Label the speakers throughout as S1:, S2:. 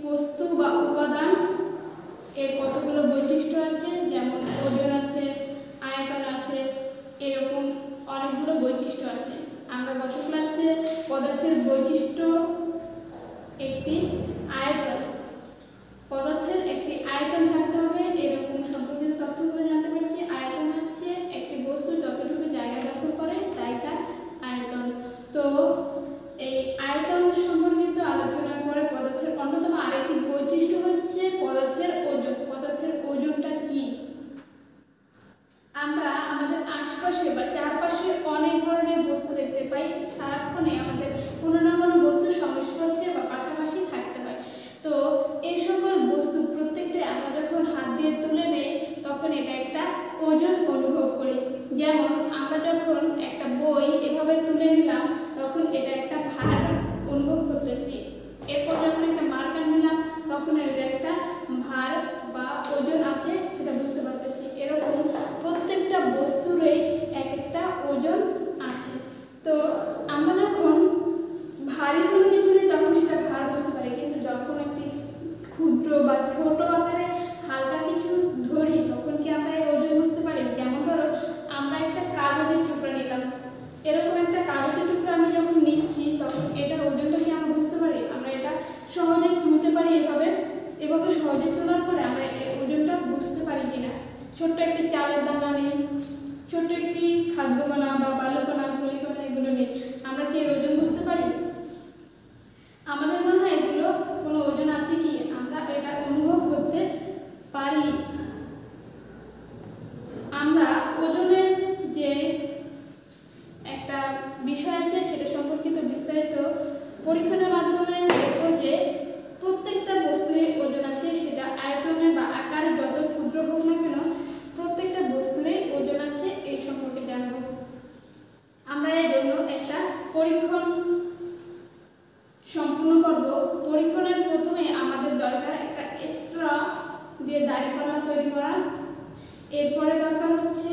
S1: বস্তু বা উপাদান এর কতগুলো বৈশিষ্ট্য আছে, যেমন ওজন আছে, আয়তন আছে, এরকম অনেকগুলো বৈশিষ্ট্য আছে। আমরা গত ক্লাসে পদার্থের বৈশিষ্ট্য একটি আয়তন, পদার্থের একটি আয়তন থাকতে হবে এরকম সম্পর্কিত তথ্যগুলো জানতে পারছি। আয়তন হচ্ছে একটি বস্তু যতটুকু জায়গা দখল করে তাই তার আয়তন। তো এই আয়তন সম্পর্কিত আলোচনার পরে পদার্থের অন্যতম আরেকটি বৈশিষ্ট্য হচ্ছে পদার্থের ওজন। পদার্থের ওজনটা কি? আমরা আমাদের আশপাশে বা চারপাশে অনেক ধরনের বস্তু দেখতে পাই। সারাক্ষণে আমাদের কোনো না কোনো বস্তুর সংস্পর্শে বা পাশাপাশি থাকতে হয়। তো এই সকল বস্তু প্রত্যেকটা আমরা যখন হাত দিয়ে তুলে নেই তখন এটা একটা ওজন অনুভব করি। যেমন আমরা যখন একটা বই এভাবে তুলে নিলাম তখন এটা একটা ভার অনুভব করতেছি। এরপর যখন একটা মার্কার নিলাম তখন এটা একটা ভার বা ওজন আছে সেটা বুঝতে পারতেছি। এরকম প্রত্যেকটা বস্তুরই এক একটা ওজন আছে। তো আমরা যখন ভারী কোনো কিছু নিই তখন সেটা ভার বুঝতে পারি, কিন্তু যখন একটি ক্ষুদ্র বা ছোট আকারে হালকা কিছু ধরি তখন কি আমরা এর ওজন বুঝতে পারি? যেমন ধরো আমরা একটা কাগজের টুকরা নিলাম, এরকম একটা কাগজের টুকরা আমি যখন নিচ্ছি তখন এটার ওজনটা কি আমরা বুঝতে পারি? আমরা এটা সহজে তুলতে পারি এভাবে সহজে তোলার পরে আমরা এর ওজনটা বুঝতে পারি কিনা। ছোট্ট একটি চালের দানা নেই, ছোট্ট একটি খাদ্যকণা বা বালুকণা, ধূলিকণা এগুলো নেই, আমরা কি এর ওজন বুঝতে পারি? আমাদের মনে হয় এগুলো কোনো ওজন আছে কি? আমরা এটা অনুভব করতে পারি। আমরা ওজনের যে একটা বিষয় আছে সেটা সম্পর্কিত বিস্তারিত পরীক্ষণের মাধ্যমে দেখব যে প্রত্যেকটা বস্তুরই ওজন আছে, সেটা আয়তনে বা আকারে যত ক্ষুদ্র হোক না কেন প্রত্যেকটা বস্তুরই ওজন আছে, এই সম্পর্কে জানব। আমরা এর জন্য একটা পরীক্ষণ সম্পূর্ণ করব। পরীক্ষণের প্রথমে আমাদের দরকার একটা স্ট্র দিয়ে দাঁড়িপাল্লা তৈরি করা। এরপরে দরকার হচ্ছে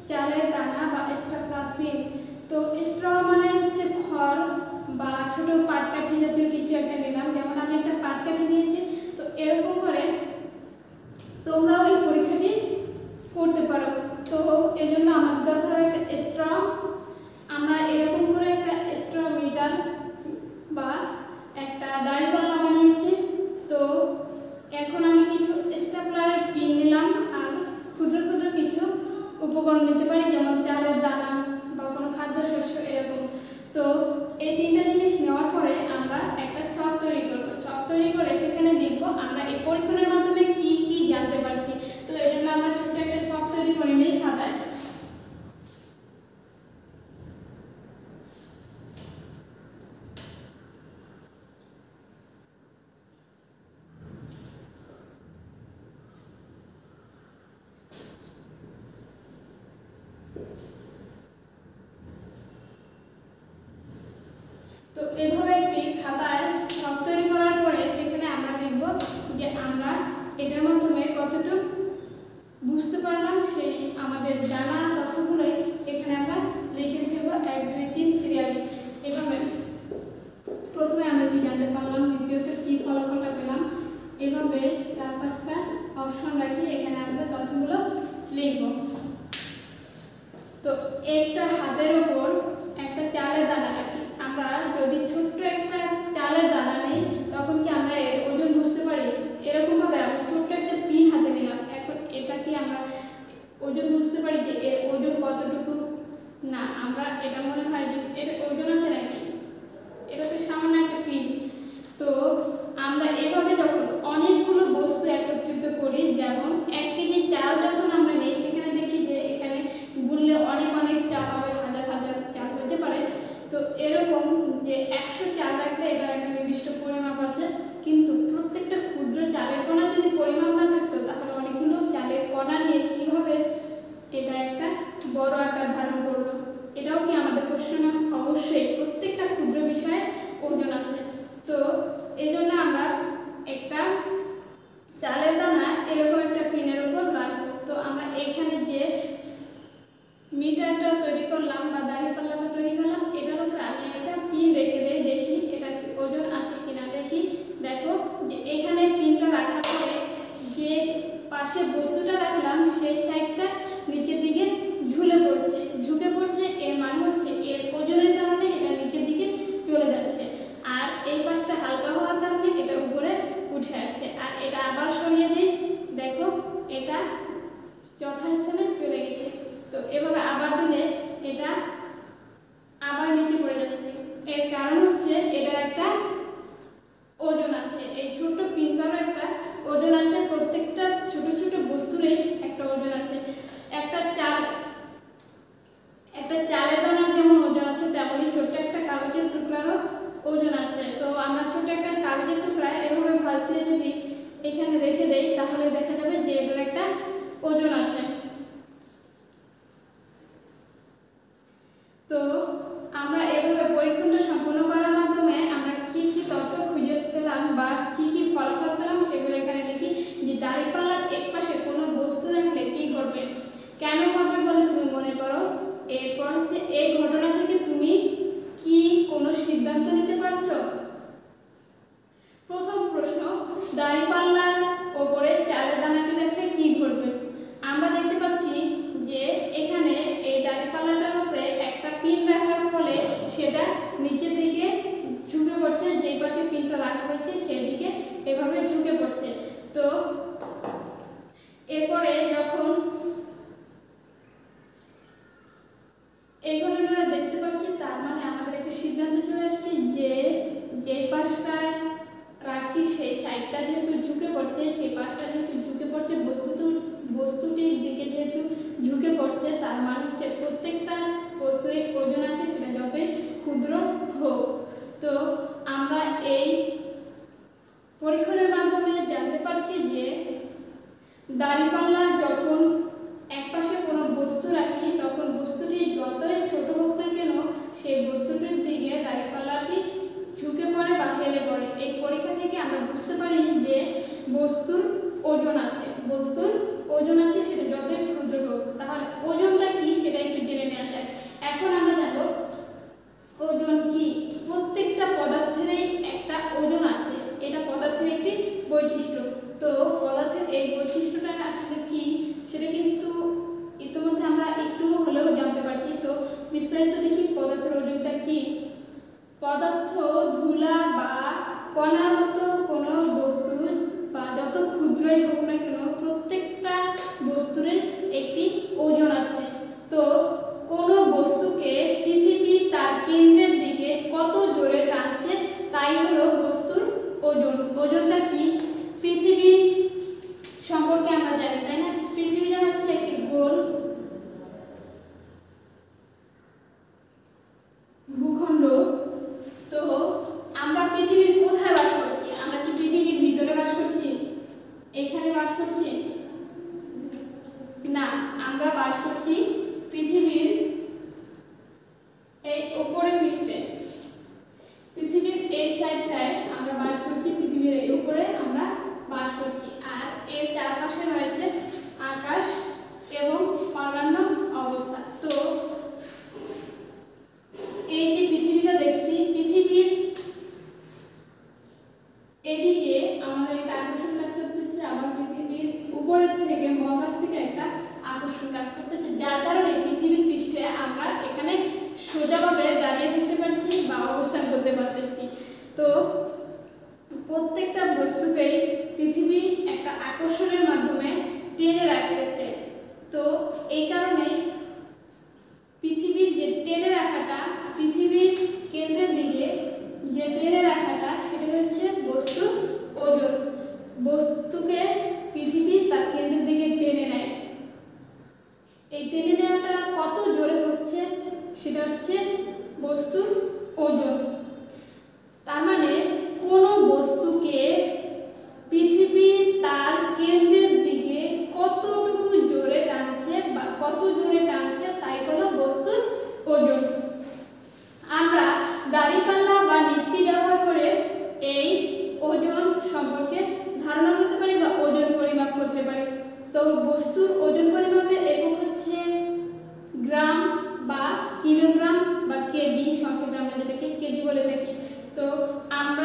S1: চালের দানা বা স্টেপলার পিন। তো স্ট্র মানে হচ্ছে খড় বা ছোট পাটকাঠি জাতীয় কিছু একটা নিলাম, যেমন আমি একটা পাটকাঠি নিয়েছি। তো এরকম করে তোমরাও এই পরীক্ষাটি করতে পারো। তো এই জন্য আমাদের দরকার হয় একটা স্ট্র। আমরা এরকম করে একটা স্ট্র মিটার বা একটা দাঁড়িপাল্লা বানিয়েছি। তো এখন আমি কিছু স্টেপলারের পিন নিলাম আর ক্ষুদ্র ক্ষুদ্র কিছু উপকরণ নিতে পারি, যেমন চালের দানা বা কোনো খাদ্যশস্য এরকম। তো এই তিনটা জিনিস নেওয়ার পরে আমরা একটা ছক তৈরি করব। ছক তৈরি করে সেখানে লিখব আমরা এই পরীক্ষণের মাধ্যমে কি কি জানতে পারছি। তো এই জন্য আমরা ছোট্ট একটা ছক তৈরি করে নিই খাতায়। তো এইভাবে একটি খাতায় ছক তৈরি করার পরে সেখানে আমরা লিখব যে আমরা এটার মাধ্যমে কতটুকু বুঝতে পারলাম, সেই আমাদের জানা তথ্যগুলোই এখানে আমরা লিখে ফেলবো 1 2 3 সিরিয়ালি। এভাবে প্রথমে আমরা কি জানতে পারলাম, দ্বিতীয়ত কি ফলাফলটা পেলাম, এভাবে 4-5টা অপশন রাখি, এখানে আমাদের তথ্যগুলো লিখব। তো একটা হাতের উপর একটা চালের দানা রাখি। আমরা যদি ছোট্ট একটা চালের দানা নেই তখন কি আমরা এর ওজন বুঝতে পারি? এরকমভাবে আমি ছোট্ট একটা পিন হাতে নিলাম, এখন এটা কি আমরা ওজন বুঝতে পারি যে এর ওজন কতটুকু? না, আমরা এটা মনে হয় যে এর ওজন আছে নাকি, এটা তো সামান্য একটা পিন। তো আমরা এভাবে যখন অনেকগুলো বস্তু একত্রিত করি, যেমন 1 কেজি চাল যখন আমরা নিই সেখানে দেখি যে এখানে গুনলে অনেক অনেক চাল হবে, হাজার হাজার পাশে বস্তুটা রাখলাম সেই সাইডটা নিচের দিকে ঝুঁকে পড়ছে, এর মানে হচ্ছে এর ওজনের কারণে এটা নিচের দিকে চলে যাচ্ছে, আর এই পাশটা হালকা হওয়ার কারণে এটা উপরে উঠে আসছে। আর এটা আবার সরিয়ে দিই, দেখো এটা যথাস্থানে চলে গেছে। তো এভাবে আবার দিলে এটা আবার নিচে পড়ে যাচ্ছে, এর কারণ হচ্ছে এটার একটা ওজন আছে, এই ছোট্ট পিনটারও একটা ওজন আছে, প্রত্যেকটা ছোট ছোট বস্তুরই একটা ওজন আছে। একটা চালের দানার যেমন ওজন আছে, তেমনি ছোট্ট একটা কাগজের টুকরারও ওজন আছে। তো আমরা ছোট্ট একটা কাগজের টুকরা এভাবে ভাঁজ দিয়ে যদি এখানে রেখে দেই, তাহলে দেখা যাবে যে এটার একটা ওজন আছে। তো আমরা এভাবে পরীক্ষণটা সম্পূর্ণ করার মাধ্যমে আমরা কি কি তথ্য খুঁজে পেলাম বা কি কি ফলাফল পেলাম সেগুলো এখানে লিখি। যে দাঁড়িপাল্লার এক পাশে কোনো বস্তু রাখলে কি ঘটবে, কেন ঘটবে বলে তুমি মনে করো? এরপর হচ্ছে এই ঘটনা থেকে তুমি কি কোনো সিদ্ধান্ত নিতে পারছো? প্রথম প্রশ্ন, দাঁড়িপাল্লার ওপরে চালের দানাটি রাখলে কি ঘটবে? আমরা দেখতে পাচ্ছি যে এখানে এই দাঁড়িপাল্লাটার উপরে একটা পিন রাখার ফলে সেটা নিচের দিকে ঝুঁকে পড়ছে, যেই পাশে পিনটা রাখা হয়েছে সেদিকে এভাবে ঝুঁকে পড়ছে। তো এরপরে যখন এই ঘটনাটা দেখতে পাচ্ছি, তার মানে আমাদের একটা সিদ্ধান্ত চলে আসছে যে যেই পাশটায় রাখছি সেই সাইডটা যেহেতু ঝুঁকে পড়ছে, সেই পাশটা যেহেতু ঝুঁকে পড়ছে, বস্তুটির দিকে যেহেতু ঝুঁকে পড়ছে, তার মানে হচ্ছে প্রত্যেকটা বস্তুর ওজন আছে, সেটা যতই ক্ষুদ্র হোক। তো আমরা এই পরীক্ষণের মাধ্যমে জানতে পারছি যে দাঁড়িপাল্লার যখন একপাশে কোনো বস্তু রাখি, তখন বস্তুটি যতই ছোট হোক না কেন, সেই বস্তুটির দিকে দাঁড়িপাল্লাটি ঝুঁকে পড়ে বা হেলে পড়ে। এই পরীক্ষা থেকে আমরা বুঝতে পারি যে বস্তুর ওজন আছে, সেটা যতই ক্ষুদ্র হোক। তাহলে ওজনটা কি সেটা একটু জেনে নেওয়া যায়। এখন আমরা জানবো ওজন কি। প্রত্যেকটা পদার্থেরই একটা ওজন আছে, এটা পদার্থের একটি বৈশিষ্ট্য। তো পদার্থের এই বৈশিষ্ট্যটা আসলে কি সেটা কিন্তু ইতিমধ্যে আমরা একটু হলেও জানতে পারছি। তো বিস্তারিত দেখি পদার্থের ওজনটা কি। পদার্থ ধুলা বা কণার মতো কোনো বস্তু বা যত ক্ষুদ্রই হোক না কেন, প্রত্যেকটা বস্তুর একটি ওজন আছে। তো কোনো বস্তুকে পৃথিবী তার কেন্দ্রের দিকে কত জোরে টানছে তাই হলো বস্তুর ওজন। ওজনটা কি? পৃথিবী সম্পর্কে আমরা জানি, তাই না? পৃথিবীটা হচ্ছে একটি গোল ভূখণ্ড। তো আমরা পৃথিবীর কোথায় বাস করছি? আমরা কি পৃথিবীর ভিতরে বাস করছি, এখানে বাস করছি? না, আমরা বাস করছি পৃথিবীর এই উপরে পৃষ্ঠে, পৃথিবীর এই সাইডটায় আমরা বাস করছি, পৃথিবীর এই উপরে আমরা বাস করছি। আর এর চারপাশে রয়েছে আকাশ এবং অন্যান্য অবস্থা। তো এই যে পৃথিবীটা দেখছি, পৃথিবীর এদিকে আমাদের একটা আকর্ষণ কাজ করতেছে, আবার পৃথিবীর উপরের থেকে মহাকাশ থেকে একটা আকর্ষণ কাজ করতেছে, যার কারণে পৃথিবীর পৃষ্ঠে আমরা এখানে সোজাভাবে দাঁড়িয়ে থাকতে পারছি বা অবস্থান করতে পারতেছি। তো প্রত্যেকটা বস্তুকেই পৃথিবী একটা আকর্ষণের মাধ্যমে টেনে রাখতেছে। তো এই কারণে পৃথিবীর যে টেনে রাখাটা, পৃথিবীর কেন্দ্রের দিকে যে টেনে রাখাটা, সেটা হচ্ছে বস্তুর ওজন। বস্তুকে পৃথিবী তার কেন্দ্রের দিকে টেনে নেয়। এই টেনে নেওয়াটা কত জোরে হচ্ছে সেটা হচ্ছে বস্তুর ওজন। তার মানে কোনো বস্তুকে পৃথিবী তার কেন্দ্রের দিকে কতটুকু জোরে টানছে বা কত জোরে টানছে তাই হলো বস্তুর ওজন। আমরা দাঁড়িপাল্লা বা নিত্যি ব্যবহার করে এই ওজন সম্পর্কে ধারণা করতে পারি বা ওজন পরিমাপ করতে পারি। তো বস্তুর ওজন পরিমাপের একক হচ্ছে গ্রাম বা কিলোগ্রাম বা কেজি, সংক্ষেপে আমরা যেটাকে কেজি বলে থাকি। তো আমরা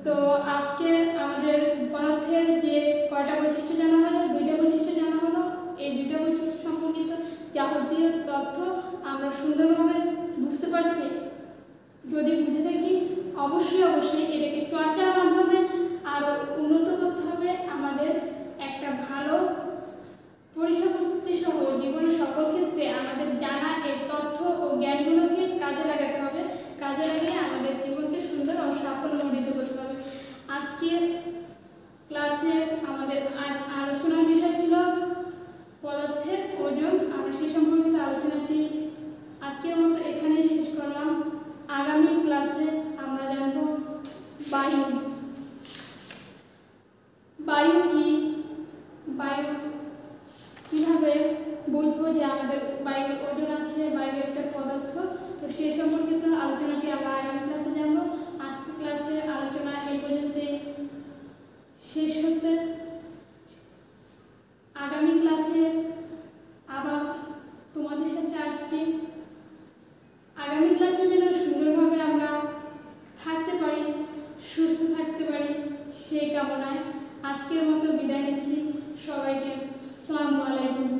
S1: তো আজকে আমাদের পদার্থের যে কয়টা বৈশিষ্ট্য জানা হলো, দুইটা বৈশিষ্ট্য জানা হলো। এই দুইটা বৈশিষ্ট্য সম্পর্কিত যাবতীয় তথ্য আমরা সুন্দরভাবে বুঝতে পারছি। যদি বুঝে থাকি অবশ্যই এটাকে চর্চার মাধ্যমে আরও উন্নত করতে হবে। আমাদের একটা ভালো পরীক্ষা প্রস্তুতি সহ জীবনের সকল ক্ষেত্রে আমাদের জানা এই তথ্য ও জ্ঞানগুলোকে কাজে লাগাতে হবে। কাজে লাগিয়ে আমাদের জীবনকে সুন্দর ও সাফল্যমণ্ডিত করতে হবে। আজকের ক্লাসে আমাদের আলোচনার বিষয় ছিল পদার্থের ওজন। আমরা সে সম্পর্কিত আলোচনাটি আজকের মতো এখানেই শেষ করলাম। আগামী ক্লাসে আমরা জানব বায়ু। বায়ু কি, বায়ু কিভাবে বুঝবো যে আমাদের বায়ুর ওজন আছে, বায়ু একটা পদার্থ। তো সেই সম্পর্কিত আলোচনাটি আমরা আগামী ক্লাসে জানবো। আজকের ক্লাসের আলোচনা এই পর্যন্ত শেষ হতে, আগামী ক্লাসে আবার তোমাদের সাথে আসছি। আগামী ক্লাসে যেন সুন্দরভাবে আমরা থাকতে পারি, সুস্থ থাকতে পারি, সেই কামনায় আজকের মতো বিদায় নিচ্ছি সবাইকে। আসসালামু আলাইকুম।